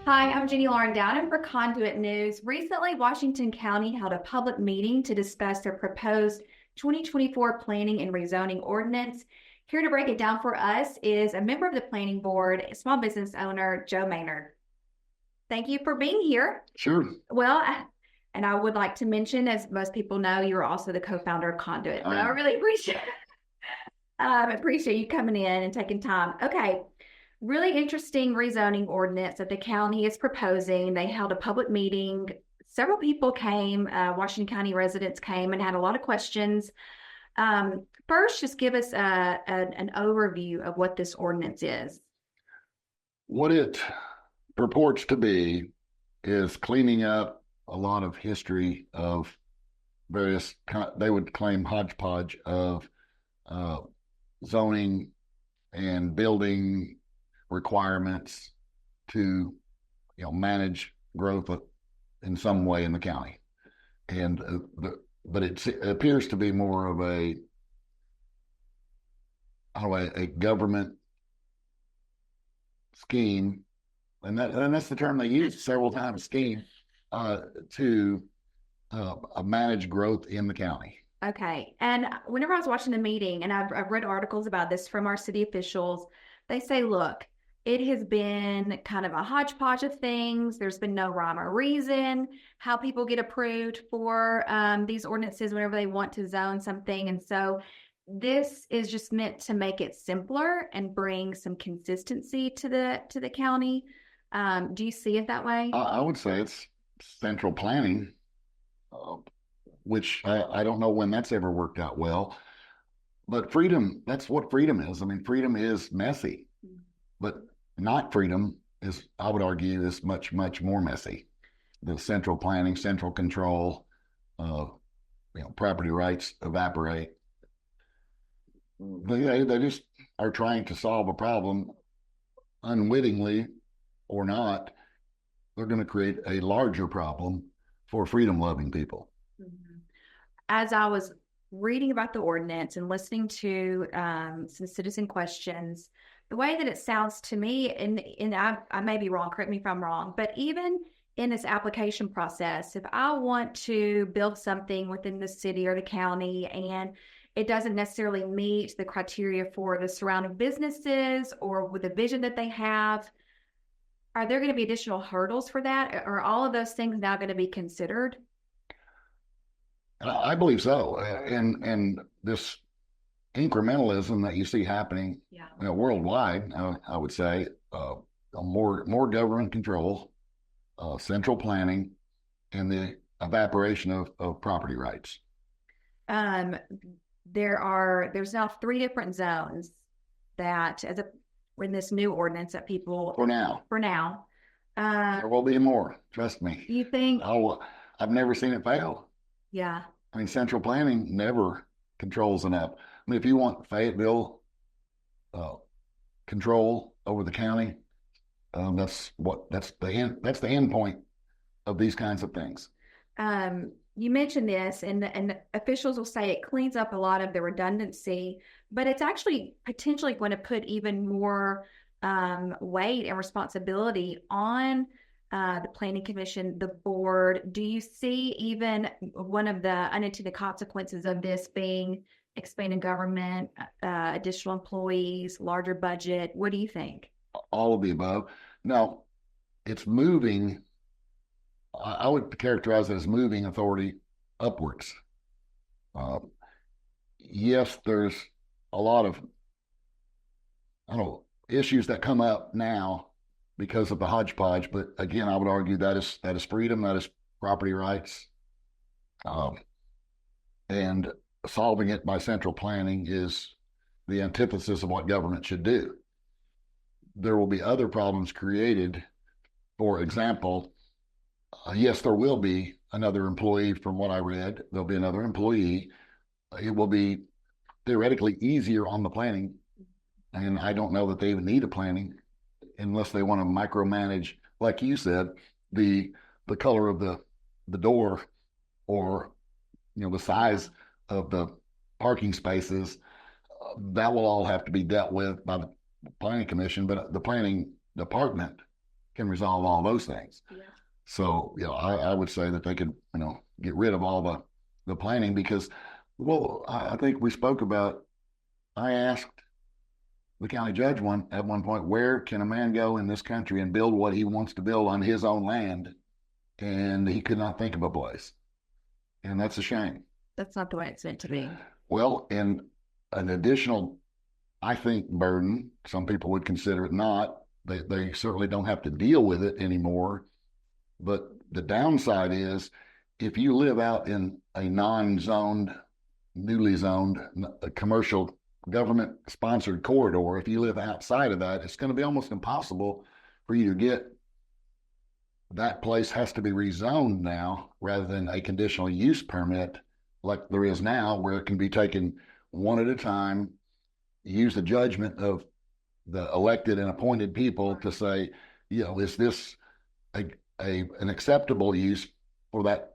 Hi, I'm Jenny Lauren Dowden for Conduit News. Recently, Washington County held a public meeting to discuss their proposed 2024 planning and rezoning ordinance. Here to break it down for us is a member of the planning board, small business owner, Joe Maynard. Thank you for being here. Sure. Well, and I would like to mention, as most people know, you're also the co-founder of Conduit. So I really appreciate you coming in and taking time. Okay. Really interesting rezoning ordinance that the county is proposing. They held a public meeting. Several people came, Washington County residents came and had a lot of questions. First, just give us an overview of what this ordinance is. What it purports to be is cleaning up a lot of history of various, they would claim, hodgepodge of zoning and building requirements to manage growth in some way in the county. And but it appears to be more of a government scheme, and that's the term they use several times, scheme, to manage growth in the county. Okay. And whenever I was watching the meeting, and I've read articles about this from our city officials, they say, look, it has been kind of a hodgepodge of things. There's been no rhyme or reason how people get approved for these ordinances whenever they want to zone something. And so this is just meant to make it simpler and bring some consistency to the county. Do you see it that way? I would say it's central planning, which I don't know when that's ever worked out well. But freedom, that's what freedom is. I mean, freedom is messy, but not freedom is, I would argue, is much, much more messy. The central planning, central control, property rights evaporate. They just are trying to solve a problem, unwittingly or not. They're going to create a larger problem for freedom-loving people. As I was reading about the ordinance and listening to some citizen questions, the way that it sounds to me, and I may be wrong, correct me if I'm wrong, but even in this application process, if I want to build something within the city or the county and it doesn't necessarily meet the criteria for the surrounding businesses or with the vision that they have, are there going to be additional hurdles for that? Are all of those things now going to be considered? I believe so. And this incrementalism that you see happening worldwide, I would say, more government control, central planning, and the evaporation of property rights. There's now 3 different zones that in this new ordinance that people for now there will be more. Trust me. You think? I've never seen it fail. Yeah. I mean, central planning never controls enough. I mean, if you want Fayetteville control over the county, that's the end point of these kinds of things. You mentioned this, and officials will say it cleans up a lot of the redundancy, but it's actually potentially going to put even more weight and responsibility on the Planning Commission, the board. Do you see even one of the unintended consequences of this being expanded government, additional employees, larger budget? What do you think? All of the above. Now, it's moving. I would characterize it as moving authority upwards. Yes, there's a lot of issues that come up now because of the hodgepodge, but again, I would argue that is freedom, that is property rights, and solving it by central planning is the antithesis of what government should do. There will be other problems created. For example, yes, there will be another employee. From what I read, there'll be another employee. It will be theoretically easier on the planning, and I don't know that they even need a planning unless they want to micromanage, like you said, the color of the door, or the size of the parking spaces. That will all have to be dealt with by the planning commission, but the planning department can resolve all those things. Yeah. So, I would say that they could, get rid of all the planning because, well, I think we spoke about, I asked the county judge at one point, where can a man go in this country and build what he wants to build on his own land? And he could not think of a place. And that's a shame. That's not the way it's meant to be. Well, and an additional, I think, burden, some people would consider it not, they certainly don't have to deal with it anymore. But the downside is if you live out in a non-zoned, newly zoned, commercial government-sponsored corridor, if you live outside of that, it's going to be almost impossible for you to get. That place has to be rezoned now rather than a conditional use permit like there is now, where it can be taken one at a time, use the judgment of the elected and appointed people to say, is this an acceptable use for that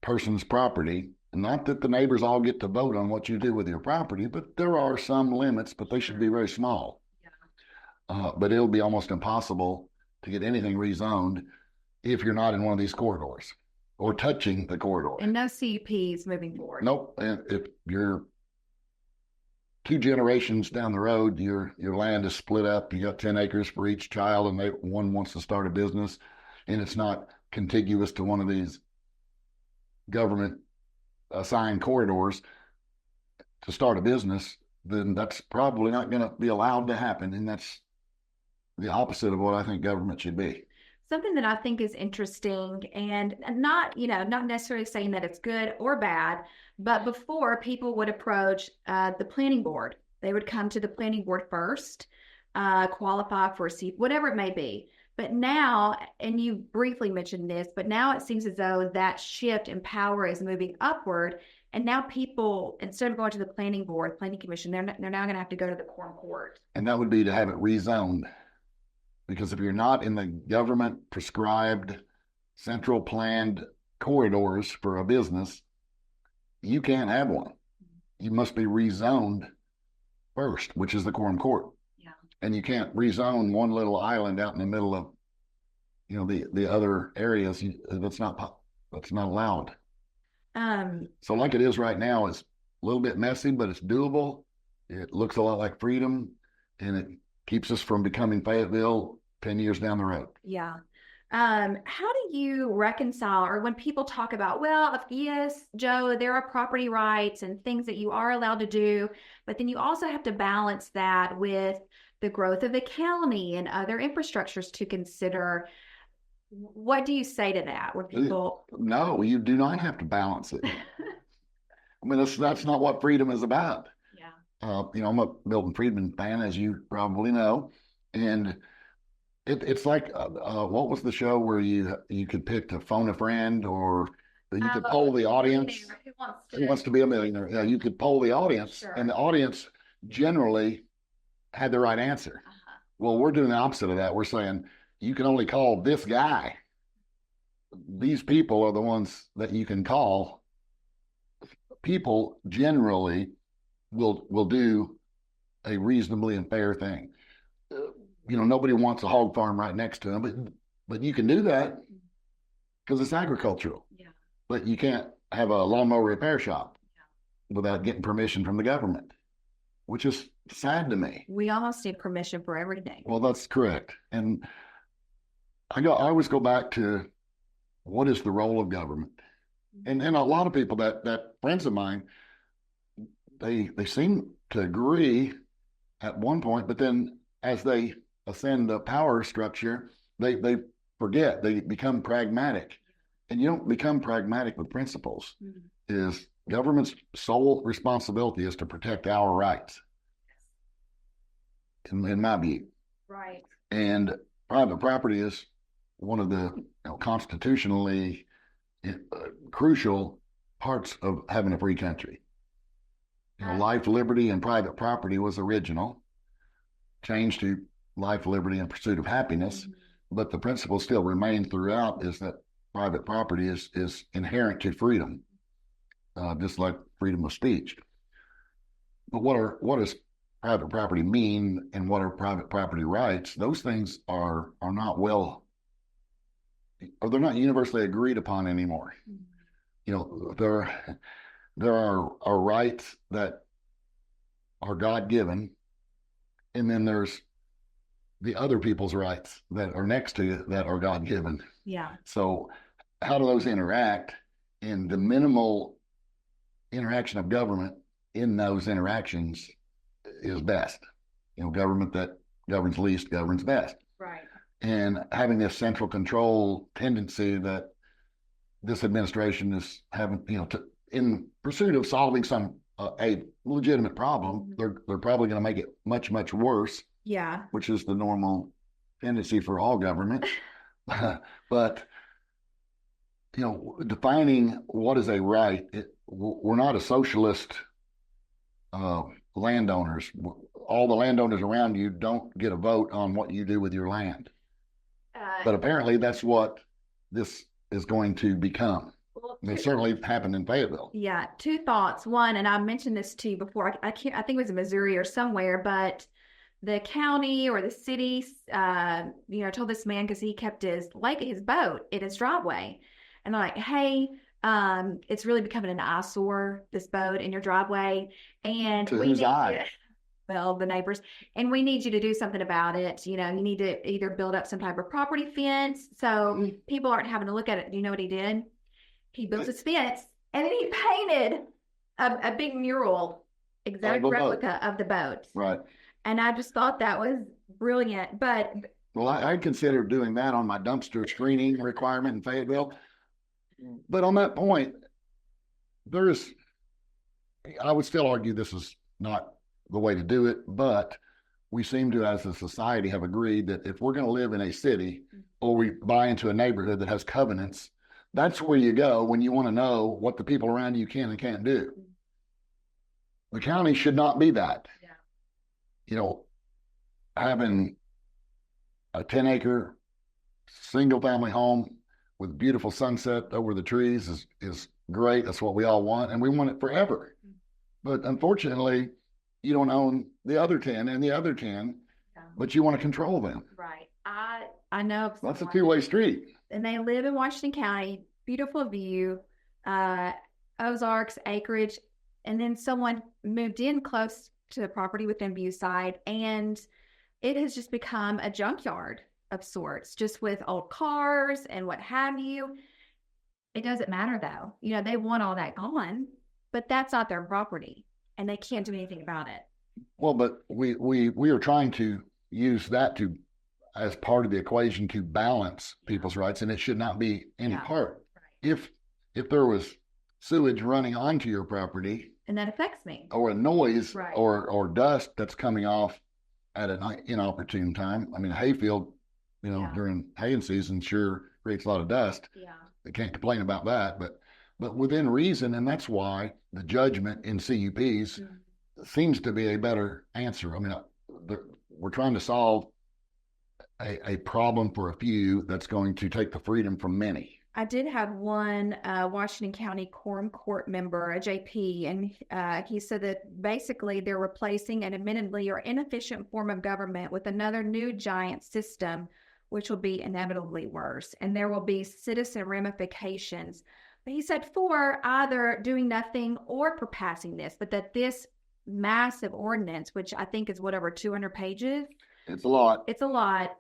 person's property? Not that the neighbors all get to vote on what you do with your property, but there are some limits, but they should be very small. Yeah. But it'll be almost impossible to get anything rezoned if you're not in one of these corridors or touching the corridor. And no CUPs moving forward. Nope. And if you're 2 generations down the road, your land is split up. You got 10 acres for each child, and one wants to start a business, and it's not contiguous to one of these government assigned corridors to start a business, then that's probably not going to be allowed to happen. And that's the opposite of what I think government should be. Something that I think is interesting, and not necessarily saying that it's good or bad, but before people would approach the planning board, they would come to the planning board first, qualify for a seat, whatever it may be. But now, and you briefly mentioned this, but now it seems as though that shift in power is moving upward. And now people, instead of going to the planning board, planning commission, they're now going to have to go to the quorum court. And that would be to have it rezoned. Because if you're not in the government prescribed central planned corridors for a business, you can't have one. You must be rezoned first, which is the quorum court. And you can't rezone one little island out in the middle of, the other areas. That's not allowed. So like it is right now, it's a little bit messy, but it's doable. It looks a lot like freedom, and it keeps us from becoming Fayetteville 10 years down the road. Yeah. How do you reconcile, or when people talk about, well, yes, Joe, there are property rights and things that you are allowed to do, but then you also have to balance that with the growth of the county and other infrastructures to consider. What do you say to that when people? No, you do not have to balance it. I mean, that's not what freedom is about. Yeah. I'm a Milton Friedman fan, as you probably know, and it's like what was the show where you could pick to phone a friend, or you could poll the audience? Who wants to be a millionaire? Yeah, you could poll the audience, sure. And the audience generally had the right answer. Uh-huh. Well, we're doing the opposite of that. We're saying you can only call this guy. These people are the ones that you can call. People generally will do a reasonably and fair thing. Nobody wants a hog farm right next to them, but you can do that because it's agricultural. Yeah. But you can't have a lawnmower repair shop without getting permission from the government, which is sad to me. We almost need permission for everything. Well, that's correct. And I always go back to what is the role of government? And a lot of people that friends of mine, they seem to agree at one point, but then as they ascend the power structure, they forget, they become pragmatic. And you don't become pragmatic with principles. Mm-hmm. Is government's sole responsibility is to protect our rights. In my view. Right. And private property is one of the constitutionally crucial parts of having a free country. Life, liberty, and private property was original, changed to life, liberty, and pursuit of happiness, mm-hmm. But the principle still remained throughout is that private property is inherent to freedom, just like freedom of speech. But what is private property mean and what are private property rights, those things are not well, or they're not universally agreed upon anymore. Mm-hmm. You know, there are rights that are God given, and then there's the other people's rights that are next to you that are God given. Yeah. So how do those interact? And the minimal interaction of government in those interactions is best. You know, government that governs least governs best. Right. And having this central control tendency that this administration is having, you know, in pursuit of solving a legitimate problem, they're probably going to make it much, much worse. Yeah. Which is the normal tendency for all government. But, you know, defining what is a right, we're not a socialist landowners. All the landowners around you don't get a vote on what you do with your land. But apparently that's what this is going to become. Well, it certainly happened in Fayetteville. Yeah, two thoughts. One, and I mentioned this to you before. I think it was in Missouri or somewhere, but the county or the city, told this man because he kept his boat in his driveway, and they're like, "Hey, it's really becoming an eyesore, this boat in your driveway, and to whose eye?" Well, the neighbors, and we need you to do something about it. You know, you need to either build up some type of property fence so people aren't having to look at it. Do you know what he did? He built his fence and then he painted a big mural, exact replica of the boat. Right. And I just thought that was brilliant. But well, I considered doing that on my dumpster screening requirement in Fayetteville. But on that point, I would still argue this is not the way to do it, but we seem to, as a society, have agreed that if we're going to live in a city or we buy into a neighborhood that has covenants, that's where you go when you want to know what the people around you can and can't do. The county should not be that. Yeah. You know, having a 10-acre single-family home with beautiful sunset over the trees is great. That's what we all want, and we want it forever. But unfortunately, you don't own the other 10 and the other 10, but you want to control them. Right. I know. That's a two-way street. And they live in Washington County, beautiful view, Ozarks, acreage. And then someone moved in close to the property within Viewside, and it has just become a junkyard of sorts, just with old cars and what have you. It doesn't matter though. You know, they want all that gone, but that's not their property and they can't do anything about it. Well, but we are trying to use that as part of the equation to balance people's rights, and it should not be any part. Right. If there was sewage running onto your property, and that affects me, or a noise, right, or dust that's coming off at an inopportune time. I mean, a hayfield, during haying season sure creates a lot of dust. Yeah, they can't complain about that, but within reason, and that's why the judgment in CUPs seems to be a better answer. I mean, we're trying to solve a problem for a few that's going to take the freedom from many. I did have one Washington County Quorum Court member, a JP, and he said that basically they're replacing an admittedly or inefficient form of government with another new giant system, which will be inevitably worse, and there will be citizen ramifications. But he said for either doing nothing or for passing this, but that this massive ordinance, which I think is whatever, 200 pages. It's a lot. It's a lot.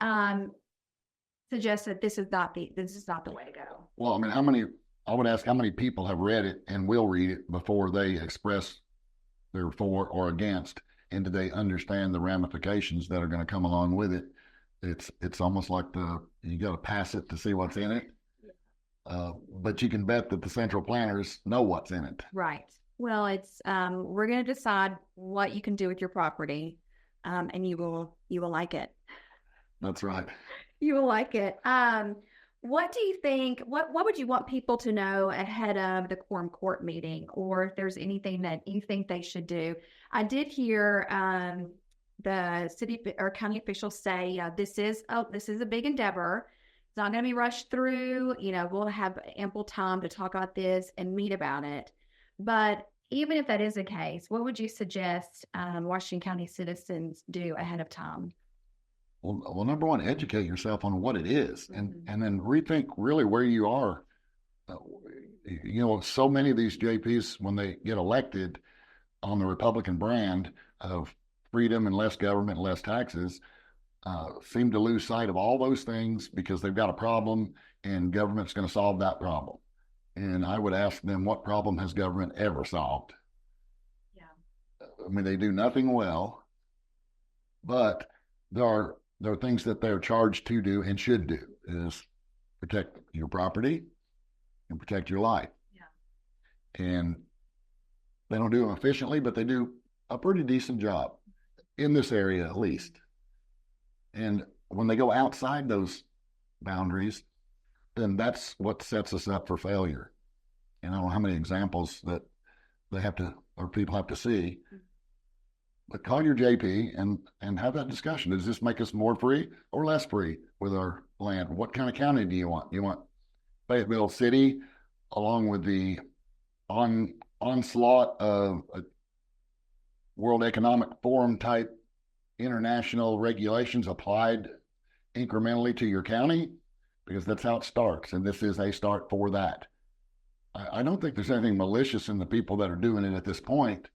Suggests that this is not the way to go. Well, I mean, I would ask how many people have read it and will read it before they express their for or against, and do they understand the ramifications that are going to come along with it? It's almost like you got to pass it to see what's in it. But you can bet that the central planners know what's in it. Right. Well, it's we're going to decide what you can do with your property, and you will like it. That's right. You will like it. What do you think? What would you want people to know ahead of the Quorum Court meeting, or if there's anything that you think they should do? I did hear the city or county officials say this is a big endeavor. It's not going to be rushed through. We'll have ample time to talk about this and meet about it. But even if that is the case, what would you suggest Washington County citizens do ahead of time? Well, number one, educate yourself on what it is, and then rethink really where you are. So many of these JPs, when they get elected on the Republican brand of freedom and less government, less taxes, seem to lose sight of all those things because they've got a problem and government's going to solve that problem. And I would ask them, what problem has government ever solved? Yeah. I mean, they do nothing well, but there are things that they're charged to do and should do, is protect your property and protect your life. Yeah. And they don't do them efficiently, but they do a pretty decent job in this area, at least. And when they go outside those boundaries, then that's what sets us up for failure. And I don't know how many examples that they have to, or people have to see. But call your JP and have that discussion. Does this make us more free or less free with our land? What kind of county do you want? You want Fayetteville City, along with the onslaught of a World Economic Forum type international regulations applied incrementally to your county? Because that's how it starts, and this is a start for that. I don't think there's anything malicious in the people that are doing it at this point,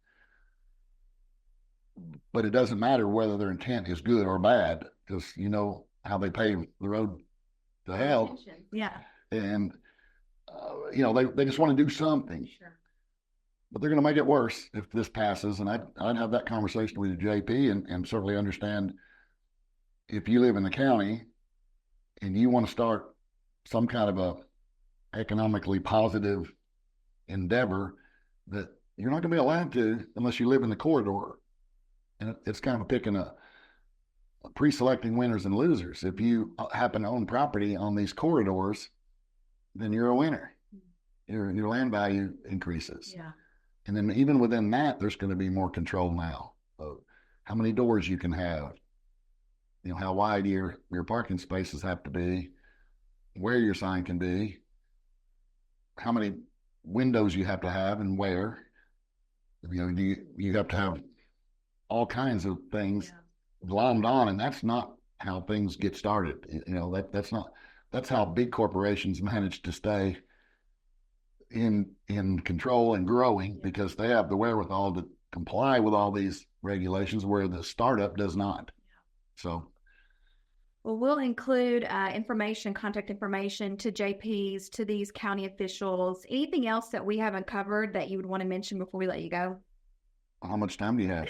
but it doesn't matter whether their intent is good or bad, because you know how they pave the road to hell. Yeah. And they just want to do something. Sure. But they're going to make it worse if this passes. And I'd have that conversation with the JP and certainly understand, if you live in the county and you want to start some kind of a economically positive endeavor, that you're not going to be allowed to unless you live in the corridor. And it's kind of picking a pre-selecting winners and losers. If you happen to own property on these corridors, then you're a winner. Your land value increases. Yeah. And then even within that, there's going to be more control now of how many doors you can have, how wide your parking spaces have to be, where your sign can be, how many windows you have to have and where. You have to have all kinds of things glommed on, and that's not how things get started. That's how big corporations manage to stay in control and growing, because they have the wherewithal to comply with all these regulations where the startup does not. So, well, we'll include contact information to JPs, to these county officials. Anything else that we haven't covered that you would want to mention before we let you go? How much time do you have?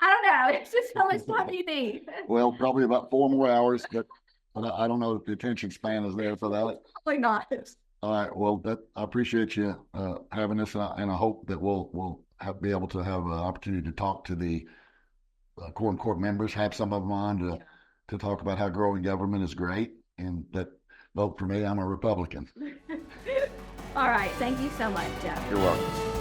I don't know. It's just how much time do you need? Well, probably about 4 more hours, but I don't know if the attention span is there for that. Probably not. All right. Well, I appreciate you having this, and I hope that we'll be able to have an opportunity to talk to the Quorum Court members, have some of them on to talk about how growing government is great, and that vote for me. I'm a Republican. All right. Thank you so much, Jeff. You're welcome.